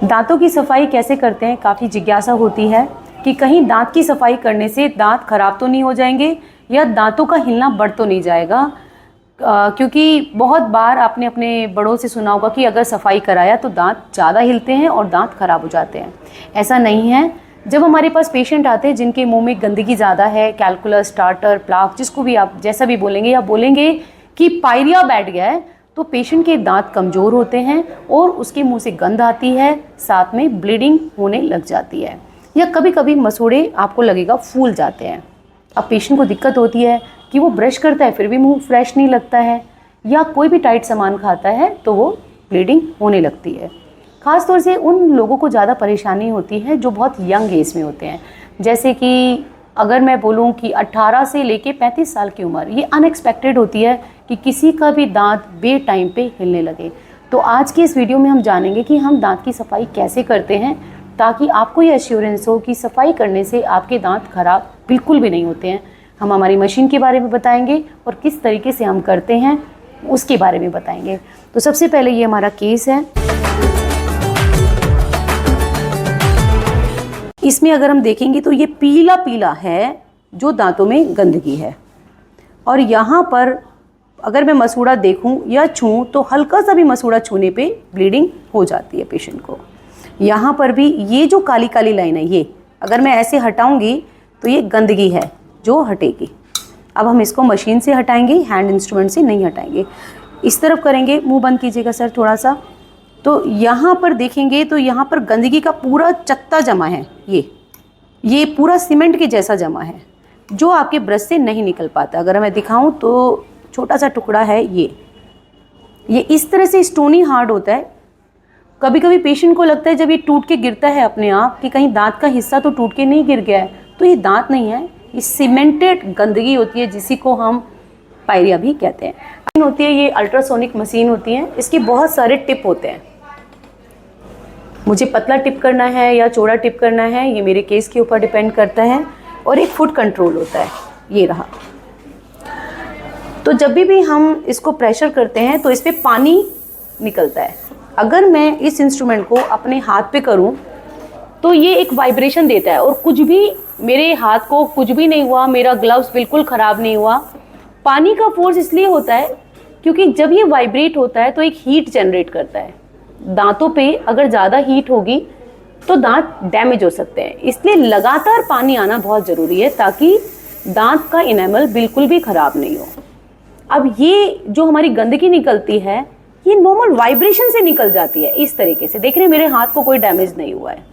दांतों की सफाई कैसे करते हैं, काफ़ी जिज्ञासा होती है कि कहीं दांत की सफाई करने से दांत खराब तो नहीं हो जाएंगे या दांतों का हिलना बढ़ तो नहीं जाएगा। क्योंकि बहुत बार आपने अपने बड़ों से सुना होगा कि अगर सफाई कराया तो दांत ज़्यादा हिलते हैं और दांत खराब हो जाते हैं। ऐसा नहीं है। जब हमारे पास पेशेंट आते हैं जिनके मुंह में गंदगी ज़्यादा है, कैलकुलस, टार्टर, प्लाक, जिसको भी आप जैसा भी बोलेंगे, या बोलेंगे कि पायरिया बैठ गया है, तो पेशेंट के दांत कमज़ोर होते हैं और उसके मुंह से गंध आती है, साथ में ब्लीडिंग होने लग जाती है, या कभी कभी मसूड़े आपको लगेगा फूल जाते हैं। अब पेशेंट को दिक्कत होती है कि वो ब्रश करता है फिर भी मुंह फ्रेश नहीं लगता है, या कोई भी टाइट सामान खाता है तो वो ब्लीडिंग होने लगती है। ख़ास तौर से उन लोगों को ज़्यादा परेशानी होती है जो बहुत यंग एज में होते हैं। जैसे कि अगर मैं बोलूं कि 18 से लेके 35 साल की उम्र, ये अनएक्सपेक्टेड होती है कि किसी का भी दांत बे टाइम पे हिलने लगे। तो आज के इस वीडियो में हम जानेंगे कि हम दांत की सफाई कैसे करते हैं, ताकि आपको ये एश्योरेंस हो कि सफाई करने से आपके दांत खराब बिल्कुल भी नहीं होते हैं। हम हमारी मशीन के बारे में बताएंगे और किस तरीके से हम करते हैं उसके बारे में बताएंगे। तो सबसे पहले ये हमारा केस है। इसमें अगर हम देखेंगे तो ये पीला पीला है जो दांतों में गंदगी है, और यहाँ पर अगर मैं मसूड़ा देखूं या छूं तो हल्का सा भी मसूड़ा छूने पे ब्लीडिंग हो जाती है पेशेंट को। यहाँ पर भी ये जो काली काली लाइन है, ये अगर मैं ऐसे हटाऊंगी तो ये गंदगी है जो हटेगी। अब हम इसको मशीन से हटाएंगे, हैंड इंस्ट्रूमेंट से नहीं हटाएंगे। इस तरफ करेंगे, मुंह बंद कीजिएगा सर थोड़ा सा। तो यहाँ पर देखेंगे तो यहाँ पर गंदगी का पूरा चत्ता जमा है, ये पूरा सीमेंट के जैसा जमा है जो आपके ब्रश से नहीं निकल पाता। अगर मैं दिखाऊं तो छोटा सा टुकड़ा है, ये इस तरह से स्टोनी हार्ड होता है। कभी कभी पेशेंट को लगता है जब ये टूट के गिरता है अपने आप कि कहीं दांत का हिस्सा तो टूट के नहीं गिर गया है, तो ये दांत नहीं है, ये सीमेंटेड गंदगी होती है जिसी को हम पायरिया भी कहते हैं। मशीन होती है, ये अल्ट्रासोनिक मशीन होती है। इसके बहुत सारे टिप होते हैं। मुझे पतला टिप करना है या चौड़ा टिप करना है, ये मेरे केस के ऊपर डिपेंड करता है। और एक फुट कंट्रोल होता है, ये रहा। तो जब भी हम इसको प्रेशर करते हैं तो इस पर पानी निकलता है। अगर मैं इस इंस्ट्रूमेंट को अपने हाथ पे करूं तो ये एक वाइब्रेशन देता है, और कुछ भी मेरे हाथ को कुछ भी नहीं हुआ, मेरा ग्लव्स बिल्कुल ख़राब नहीं हुआ। पानी का फोर्स इसलिए होता है क्योंकि जब ये वाइब्रेट होता है तो एक हीट जनरेट करता है। दांतों पे अगर ज़्यादा हीट होगी तो दांत डैमेज हो सकते हैं, इसलिए लगातार पानी आना बहुत ज़रूरी है ताकि दांत का इनेमल बिल्कुल भी ख़राब नहीं हो। अब ये जो हमारी गंदगी निकलती है ये नॉर्मल वाइब्रेशन से निकल जाती है इस तरीके से। देख रहे हैं मेरे हाथ को कोई डैमेज नहीं हुआ है।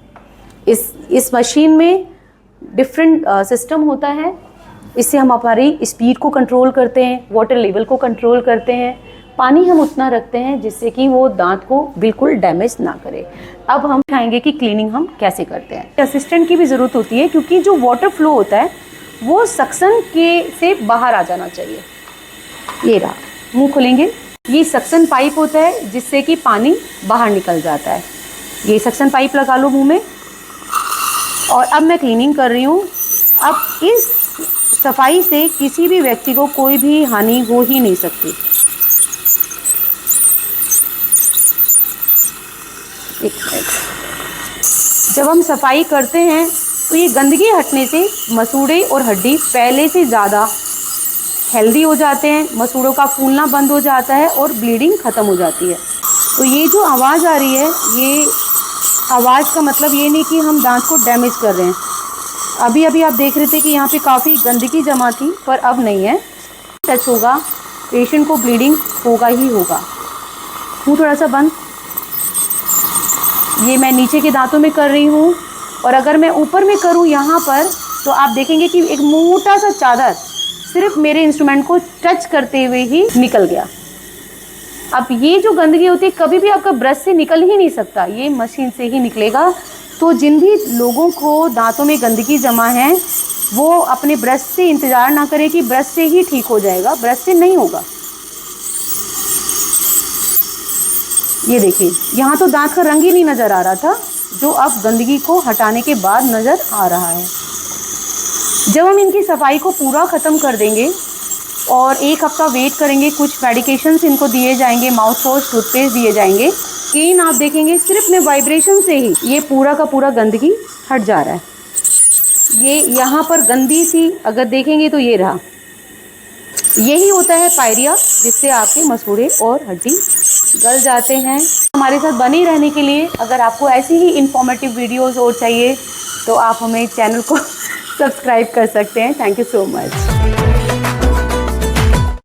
इस मशीन में डिफरेंट सिस्टम होता है। इससे हम हमारी स्पीड को कंट्रोल करते हैं, वाटर लेवल को कंट्रोल करते हैं, पानी हम उतना रखते हैं जिससे कि वो दांत को बिल्कुल डैमेज ना करे। अब हम दिखाएंगे कि क्लीनिंग हम कैसे करते हैं। असिस्टेंट की भी ज़रूरत होती है क्योंकि जो वाटर फ्लो होता है वो सक्शन के से बाहर आ जाना चाहिए। ये रहा, मुंह खोलेंगे, ये सक्शन पाइप होता है जिससे कि पानी बाहर निकल जाता है। ये सक्शन पाइप लगा लो मुंह में, और अब मैं क्लीनिंग कर रही हूँ। अब इस सफाई से किसी भी व्यक्ति को कोई भी हानि हो ही नहीं सकती। एक मिनट। जब हम सफाई करते हैं तो ये गंदगी हटने से मसूड़े और हड्डी पहले से ज़्यादा हेल्दी हो जाते हैं, मसूड़ों का फूलना बंद हो जाता है और ब्लीडिंग ख़त्म हो जाती है। तो ये जो आवाज़ आ रही है, ये आवाज़ का मतलब ये नहीं कि हम दांत को डैमेज कर रहे हैं। अभी अभी आप देख रहे थे कि यहाँ पे काफ़ी गंदगी जमा थी, पर अब नहीं है। टच होगा पेशेंट को ब्लीडिंग होगा ही होगा। मुँह थोड़ा सा बंद। ये मैं नीचे के दांतों में कर रही हूँ, और अगर मैं ऊपर में करूँ यहाँ पर तो आप देखेंगे कि एक मोटा सा चादर सिर्फ मेरे इंस्ट्रूमेंट को टच करते हुए ही निकल गया। अब ये जो गंदगी होती है कभी भी आपका ब्रश से निकल ही नहीं सकता, ये मशीन से ही निकलेगा। तो जिन भी लोगों को दांतों में गंदगी जमा है वो अपने ब्रश से इंतज़ार ना करें कि ब्रश से ही ठीक हो जाएगा, ब्रश से नहीं होगा। ये देखिए, यहाँ तो दांत का रंग ही नहीं नज़र आ रहा था, जो अब गंदगी को हटाने के बाद नज़र आ रहा है। जब हम इनकी सफाई को पूरा ख़त्म कर देंगे और एक हफ्ता वेट करेंगे, कुछ मेडिकेशंस इनको दिए जाएंगे, माउथ वॉश, टूथपेस्ट दिए जाएंगे, स्किन आप देखेंगे सिर्फ में वाइब्रेशन से ही ये पूरा का पूरा गंदगी हट जा रहा है। ये यहाँ पर गंदी सी अगर देखेंगे तो ये रहा, यही होता है पायरिया, जिससे आपके मसूड़े और हड्डी गल जाते हैं। हमारे साथ बने रहने के लिए, अगर आपको ऐसी ही इंफॉर्मेटिव वीडियोस और चाहिए तो आप हमें चैनल को सब्सक्राइब कर सकते हैं। Thank you so much.